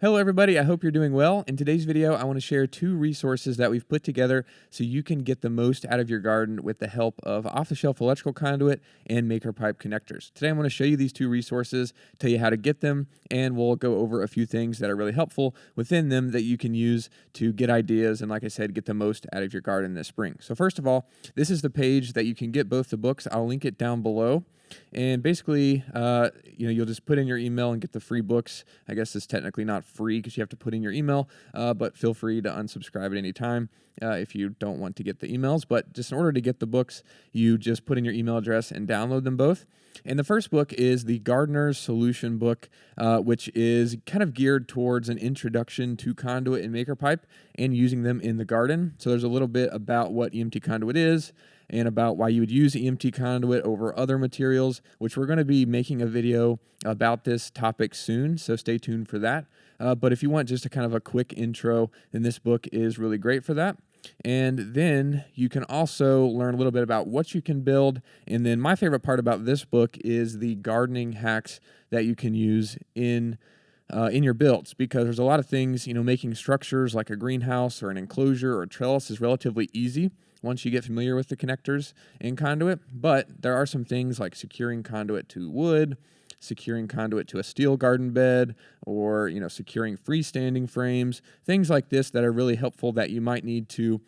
Hello everybody, I hope you're doing well. In today's video, I want to share two resources that we've put together so you can get the most out of your garden with the help of off-the-shelf electrical conduit and maker pipe connectors. Today I'm going to show you these two resources, tell you how to get them, and we'll go over a few things that are really helpful within them that you can use to get ideas and, like I said, get the most out of your garden this spring. So first of all, this is the page that you can get both the books. I'll link it down below. And basically, you'll just put in your email and get the free books. I guess it's technically not free because you have to put in your email, but feel free to unsubscribe at any time if you don't want to get the emails. But just in order to get the books, you just put in your email address and download them both. And the first book is the Gardener's Solution book, which is kind of geared towards an introduction to conduit and maker pipe and using them in the garden. So there's a little bit about what EMT conduit is, and about why you would use EMT conduit over other materials, which we're going to be making a video about this topic soon, so stay tuned for that. But if you want just a kind of a quick intro, then this book is really great for that. And then you can also learn a little bit about what you can build. And then my favorite part about this book is the gardening hacks that you can use in your builds, because there's a lot of things, making structures like a greenhouse or an enclosure or a trellis is relatively easy once you get familiar with the connectors and conduit. But there are some things like securing conduit to wood, securing conduit to a steel garden bed, or securing freestanding frames, things like this that are really helpful that you might need to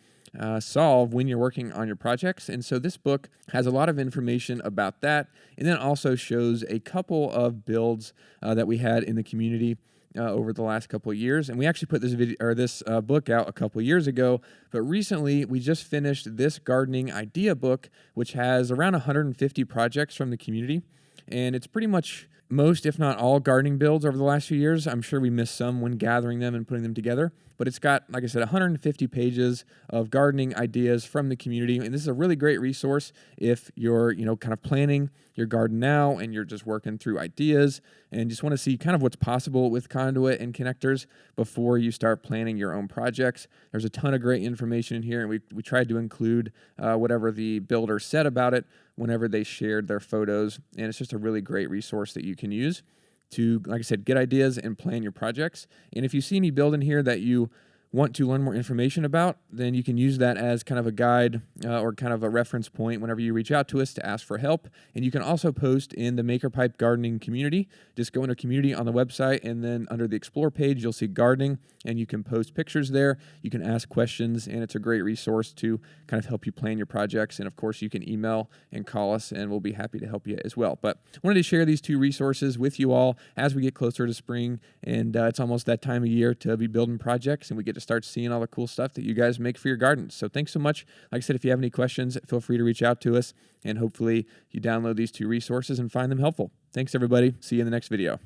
solve when you're working on your projects. And so this book has a lot of information about that, and then also shows a couple of builds that we had in the community over the last couple of years. And we actually put this book out a couple of years ago, but recently we just finished this gardening idea book, which has around 150 projects from the community. And it's pretty much most, if not all, gardening builds over the last few years. I'm sure we missed some when gathering them and putting them together, but it's got, like I said, 150 pages of gardening ideas from the community. And this is a really great resource if you're, kind of planning your garden now and you're just working through ideas and just want to see kind of what's possible with conduit and connectors before you start planning your own projects. There's a ton of great information in here, and we tried to include whatever the builder said about it whenever they shared their photos. And it's just a really great resource that you can use to, like I said, get ideas and plan your projects. And if you see any build in here that you want to learn more information about, then you can use that as kind of a guide or kind of a reference point whenever you reach out to us to ask for help. And you can also post in the Maker Pipe Gardening community. Just go into community on the website, and then under the Explore page, you'll see gardening, and you can post pictures there. You can ask questions, and it's a great resource to kind of help you plan your projects. And of course, you can email and call us, and we'll be happy to help you as well. But I wanted to share these two resources with you all as we get closer to spring, and it's almost that time of year to be building projects, and we get to start seeing all the cool stuff that you guys make for your gardens. So thanks so much. Like I said, if you have any questions, feel free to reach out to us, and hopefully you download these two resources and find them helpful. Thanks, everybody. See you in the next video.